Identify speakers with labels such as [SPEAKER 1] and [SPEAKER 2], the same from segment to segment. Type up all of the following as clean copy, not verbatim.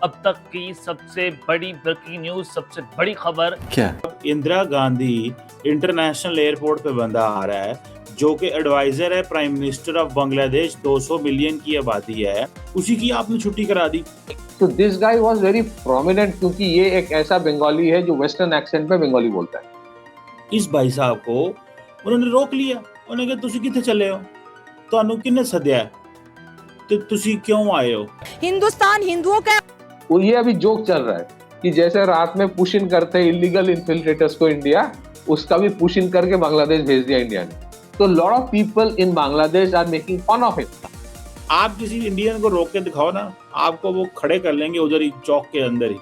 [SPEAKER 1] अब तक की सबसे बड़ी ब्रेकिंग न्यूज, सबसे बड़ी खबर।
[SPEAKER 2] क्या?
[SPEAKER 3] इंदिरा गांधी इंटरनेशनल एयरपोर्ट पे बंदा आ रहा है जो कि एडवाइजर है prime minister of Bangladesh, 200 million की आबादी है, उसी की आपने छुट्टी करा दी।
[SPEAKER 4] तो this guy was very prominent, क्योंकि ये एक ऐसा बंगाली है जो वेस्टर्न एक्सेंट में बंगाली बोलता है।
[SPEAKER 3] इस भाई साहब को उन्होंने रोक लिया। उन्होंने कहा तुसी किथे चले हो, ਤੁਹਾਨੂੰ किन्ने सद्या तो तुसी क्यों आए हो?
[SPEAKER 5] हिंदुस्तान हिंदुओं का
[SPEAKER 4] वो ये अभी जोक चल रहा है कि जैसे रात में पुश इन करते हैं इलीगल इन्फिल्ट्रेटर्स को इंडिया, उसका भी पुश इन करके बांग्लादेश भेज दिया इंडिया ने। तो lot of people in Bangladesh are making fun of it.
[SPEAKER 3] आप किसी इंडियन को रोक के दिखाओ ना, आपको वो खड़े कर लेंगे उधर ही चौक के अंदर ही।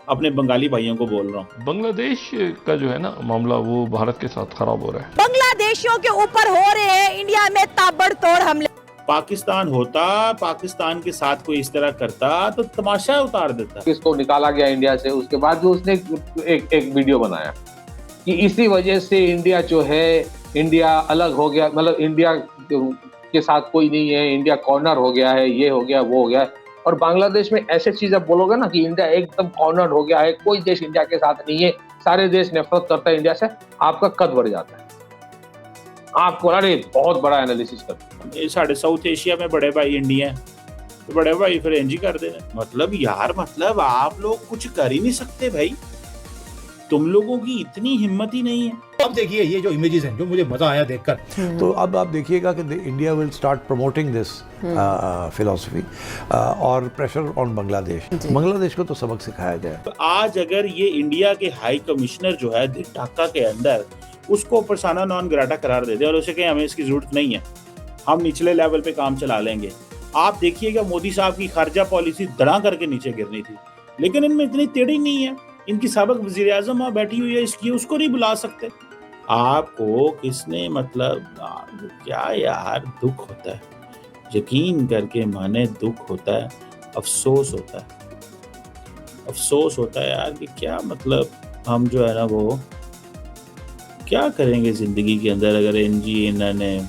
[SPEAKER 3] अपने बंगाली भाइयों को बोल रहा हूँ,
[SPEAKER 6] बांग्लादेश का जो है ना मामला वो भारत के साथ खराब हो रहा है।
[SPEAKER 5] बांग्लादेशियों के ऊपर हो रहे हैं इंडिया में ताबड़तोड़ हमले।
[SPEAKER 3] पाकिस्तान होता, पाकिस्तान के साथ कोई इस तरह करता तो तमाशा उतार देता।
[SPEAKER 4] इसको निकाला गया इंडिया से, उसके बाद जो उसने एक वीडियो बनाया कि इसी वजह से इंडिया जो है, इंडिया अलग हो गया, मतलब इंडिया के साथ कोई नहीं है, इंडिया कॉर्नर हो गया है, ये हो गया वो हो गया। और बांग्लादेश में ऐसे चीज आप बोलोगे ना कि इंडिया एकदम कॉर्नर हो गया है, कोई देश इंडिया के साथ नहीं है, सारे देश नफरत करता है इंडिया से, आपका कद बढ़ जाता है। आपको अरे बहुत बड़ा एनालिसिस करते
[SPEAKER 3] ये साढ़े साउथ एशिया में बड़े भाई इंडिया है, तो बड़े भाई फिर एंजी कर देना। मतलब यार, मतलब आप लोग कुछ कर ही नहीं सकते भाई, तुम लोगों की इतनी हिम्मत ही नहीं है।
[SPEAKER 7] अब देखिए ये जो इमेजेस हैं, जो मुझे मजा आया देखकर,
[SPEAKER 2] तो अब आप देखिएगा कि India will start promoting this philosophy और प्रेशर ऑन बांग्लादेश को तो सबक सिखाया जाए।
[SPEAKER 3] तो आज अगर ये इंडिया के हाई कमिश्नर जो है ढाका के अंदर, उसको पर्सोना नॉन ग्राटा करार दे दे और उसे कहें हमें इसकी जरूरत नहीं है, हम निचले लेवल पे काम चला लेंगे, आप देखिएगा मोदी साहब की खारजा पॉलिसी दड़ा करके नीचे गिरनी थी। लेकिन इनमें इतनी टेढ़ी नहीं है, इनकी साबिक वजीर आजम वहाँ बैठी हुई है, इसकी उसको नहीं बुला सकते। आपको किसने, मतलब क्या यार, दुख होता है, यकीन करके माने दुख होता है, अफसोस होता है, अफसोस होता है यार कि क्या मतलब हम जो है ना वो क्या करेंगे जिंदगी के अंदर अगर इन्होंने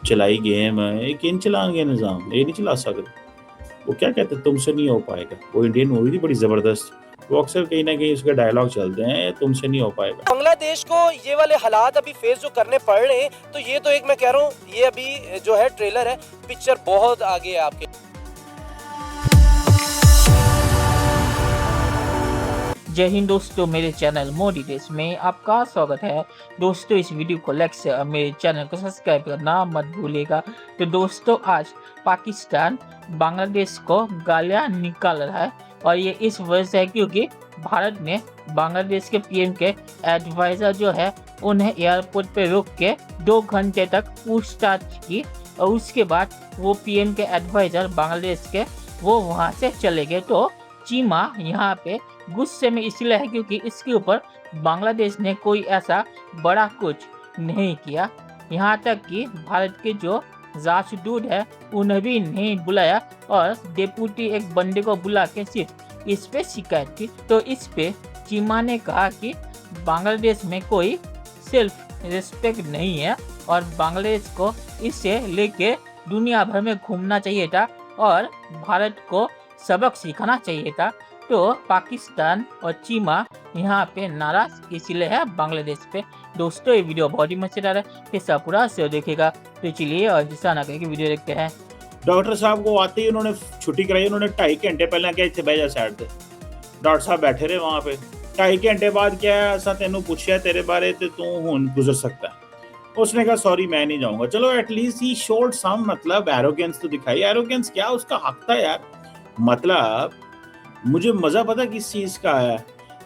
[SPEAKER 3] चलाई गेम है, एक इन चलाएंगे निज़ाम, ये नहीं चला सकते। वो क्या कहते हैं, तुमसे नहीं हो पाएगा। वो इंडियन मूवी थी बड़ी ज़बरदस्त, वो अक्सर कहीं ना कहीं उसके डायलॉग चलते हैं, तुमसे नहीं हो पाएगा।
[SPEAKER 8] बांग्लादेश को ये वाले हालात अभी फेस जो करने पड़ रहे हैं, तो ये तो एक मैं कह रहा हूँ, ये अभी जो है ट्रेलर है, पिक्चर बहुत आगे है आपके।
[SPEAKER 9] जय हिंद दोस्तों, मेरे चैनल मोर डिटेल्स में आपका स्वागत है। दोस्तों इस वीडियो को लाइक से मेरे चैनल को सब्सक्राइब करना मत भूलिएगा। तो दोस्तों आज पाकिस्तान बांग्लादेश को गालियां निकाल रहा है, और ये इस वजह से है क्योंकि भारत ने बांग्लादेश के पीएम के एडवाइजर जो है उन्हें एयरपोर्ट पे रोक के 2 घंटे तक पूछताछ की, और उसके बाद वो पीएम के एडवाइजर बांग्लादेश के वो वहाँ से चले गए। तो चीमा यहाँ पे गुस्से में इसलिए है क्योंकि इसके ऊपर बांग्लादेश ने कोई ऐसा बड़ा कुछ नहीं किया, यहाँ तक कि भारत के जो जासूस है उन्हें भी नहीं बुलाया, और डेप्यूटी एक बंदे को बुला के सिर्फ इस पे शिकायत की। तो इस पे चीमा ने कहा कि बांग्लादेश में कोई सेल्फ रिस्पेक्ट नहीं है, और बांग्लादेश को इससे लेके दुनिया भर में घूमना चाहिए था और भारत को सबक सिखाना चाहिए था। तो पाकिस्तान और चीमा यहाँ पे नाराज इसलिए है बांग्लादेश पे। दोस्तों ये वीडियो बहुत ही मजेदार है, हिस्सा पूरा से देखिएगा। तो चलिए और हिस्सा ना करके वीडियो देखते हैं।
[SPEAKER 3] डॉक्टर साहब को आते ही उन्होंने छुट्टी कराई, उन्होंने 2.5 घंटे पहले क्या इतने बह जा साइड पे, डॉक्टर साहब बैठे रहे वहाँ पे। 2.5 घंटे बाद क्या है, ऐसा तेनों पूछा तेरे बारे तो तू हुन गुजर सकता है। उसने कहा सॉरी मैं नहीं जाऊंगा। चलो एटलीस्ट ही शोड सम मतलब एरोगेंस तो दिखाई। एरोगेंस क्या, उसका हक था यार। मतलब मुझे मजा पता किस चीज का है,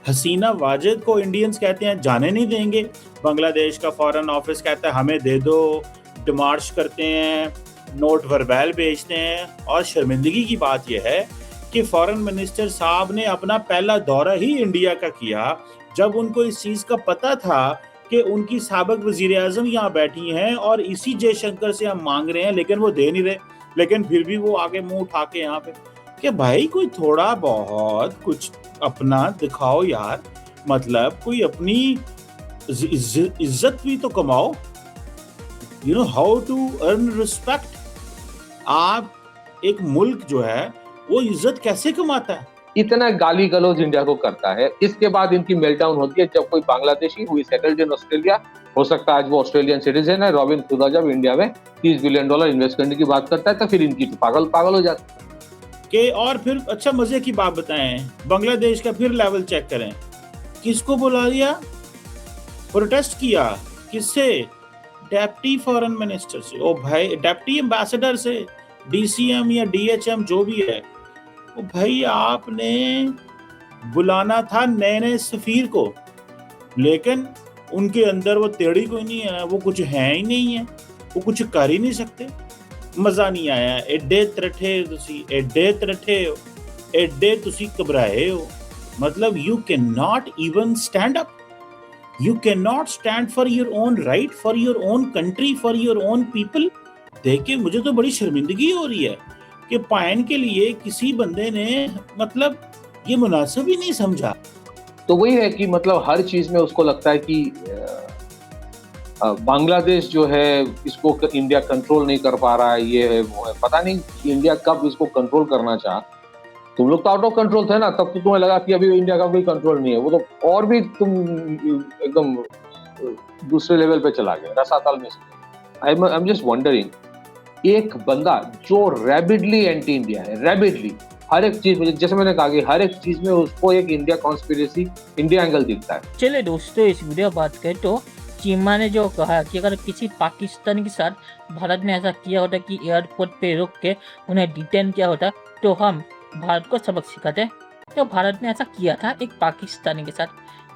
[SPEAKER 3] हसीना वाजिद को इंडियंस कहते हैं जाने नहीं देंगे, बांग्लादेश का फॉरेन ऑफिस कहता है हमें दे दो, डिमार्च करते हैं, नोट वर्बैल भेजते हैं। और शर्मिंदगी की बात यह है कि फॉरेन मिनिस्टर साहब ने अपना पहला दौरा ही इंडिया का किया जब उनको इस चीज का पता था कि उनकी साबिक वजीर आजम यहाँ बैठी हैं और इसी जयशंकर से हम मांग रहे हैं, लेकिन वो दे नहीं रहे। लेकिन फिर भी वो आगे मुंह उठा के यहाँ पे कि भाई कोई थोड़ा बहुत कुछ अपना दिखाओ यार, मतलब कोई अपनी इज्जत भी तो कमाओ। You know how to earn respect. आप एक मुल्क जो है वो इज्जत कैसे कमाता है?
[SPEAKER 4] इतना गाली गलौज इंडिया को करता है। इसके बाद इनकी मेल्टडाउन होती है जब कोई बांग्लादेशी हुई सेटल्ड इन ऑस्ट्रेलिया, हो सकता है आज वो ऑस्ट्रेलियन सिटीजन है, रॉबिन खुदा जब इंडिया में $30 बिलियन इन्वेस्ट करने की बात करता है तो फिर इनकी तो पागल हो जाती है।
[SPEAKER 3] कि और फिर अच्छा मजे की बात बताएं, बांग्लादेश का फिर लेवल चेक करें, किसको बुला लिया, प्रोटेस्ट किया, किससे? डेप्टी फॉरेन मिनिस्टर से, ओ भाई डेप्टी एम्बेसडर से, डीसीएम या डीएचएम जो भी है। ओ भाई आपने बुलाना था नए नए सफीर को, लेकिन उनके अंदर वो तेड़ी कोई नहीं है, वो कुछ है ही नहीं है, वो कुछ कर ही नहीं सकते। मजा नहीं आया। एडे तरठे हो, एडे तुसी घबराए हो, मतलब you can not even stand up, you can not stand for your own right, for your own country, for your own people. देख के मुझे तो बड़ी शर्मिंदगी हो रही है कि पायन के लिए किसी बंदे ने मतलब ये मुनासिब ही नहीं समझा।
[SPEAKER 4] तो वही है कि मतलब हर चीज में उसको लगता है कि बांग्लादेश जो है इसको इंडिया कंट्रोल नहीं कर पा रहा है, ये है वो है। पता नहीं इंडिया कब इसको कंट्रोल करना चाहा। तुम लोग तो आउट ऑफ कंट्रोल थे ना, तब तो तुम्हें लगा कि अभी इंडिया का कोई कंट्रोल नहीं है। वो तो और भी तुम एकदम दूसरे लेवल पे चला गए, रसातल में। आई एम जस्ट वंडरिंग, एक बंदा जो रैपिडली एंटी इंडिया है, रैपिडली हर एक चीज में, जैसे मैंने कहा कि हर एक चीज में उसको एक इंडिया कॉन्स्पिरेसी, इंडिया एंगल दिखता है।
[SPEAKER 9] चलिए दोस्तों, इस वीडियो बात करें तो चीमा ने जो कहा कि अगर किसी पाकिस्तानी के साथ भारत ने ऐसा किया होता कि एयरपोर्ट पे रोक के उन्हें डिटेन किया होता तो हम भारत को सबक सिखाते। तो भारत ने ऐसा किया था एक पाकिस्तानी के साथ।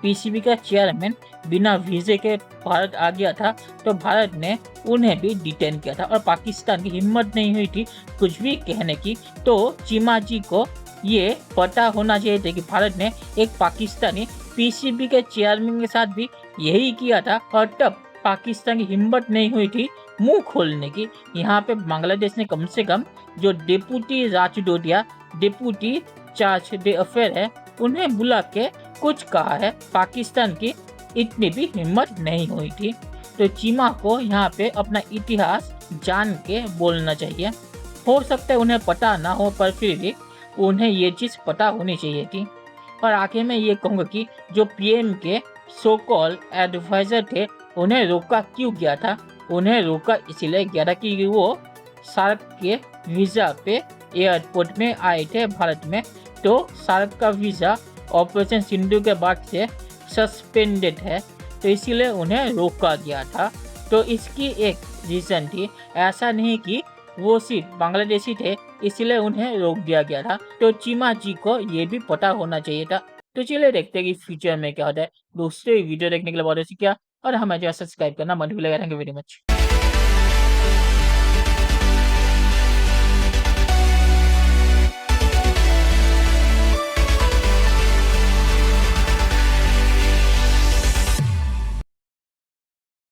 [SPEAKER 9] पीसीबी का चेयरमैन बिना वीजे के भारत आ गया था तो भारत ने उन्हें भी डिटेन किया था और पाकिस्तान की हिम्मत नहीं हुई थी कुछ भी कहने की। तो चीमा जी को ये पता होना चाहिए था कि भारत ने एक पाकिस्तानी पीसीबी के चेयरमैन के साथ भी यही किया था और तब पाकिस्तान की हिम्मत नहीं हुई थी मुंह खोलने की। यहाँ पे बांग्लादेश ने कम से कम जो डिप्टी राजदूत, डिप्टी चार्ज दे अफेयर है, उन्हें बुला के कुछ कहा है। पाकिस्तान की इतनी भी हिम्मत नहीं हुई थी। तो चीमा को यहाँ पे अपना इतिहास जान के बोलना चाहिए। हो सकता है उन्हें पता ना हो, पर फिर भी उन्हें ये चीज़ पता होनी चाहिए थी। और आखिर में ये कहूँगा कि जो पीएम के सो कॉल एडवाइजर थे, उन्हें रोका क्यों गया था? उन्हें रोका इसीलिए गया था कि वो सार्क के वीज़ा पे एयरपोर्ट में आए थे भारत में। तो सार्क का वीज़ा ऑपरेशन सिंधु के बाद से सस्पेंडेड है, तो इसीलिए उन्हें रोका गया था। तो इसकी एक रीज़न थी, ऐसा नहीं कि वो सिर्फ बांग्लादेशी थे इसीलिए उन्हें रोक दिया गया था। तो चीमा जी को ये भी पता होना चाहिए था। तो चलिए देखते हैं कि फ्यूचर में क्या होता है। दोस्तों वीडियो देखने के लिए बहुत शुक्रिया और हमें जो सब्सक्राइब करना मत भूलिएगा। Thank you very much.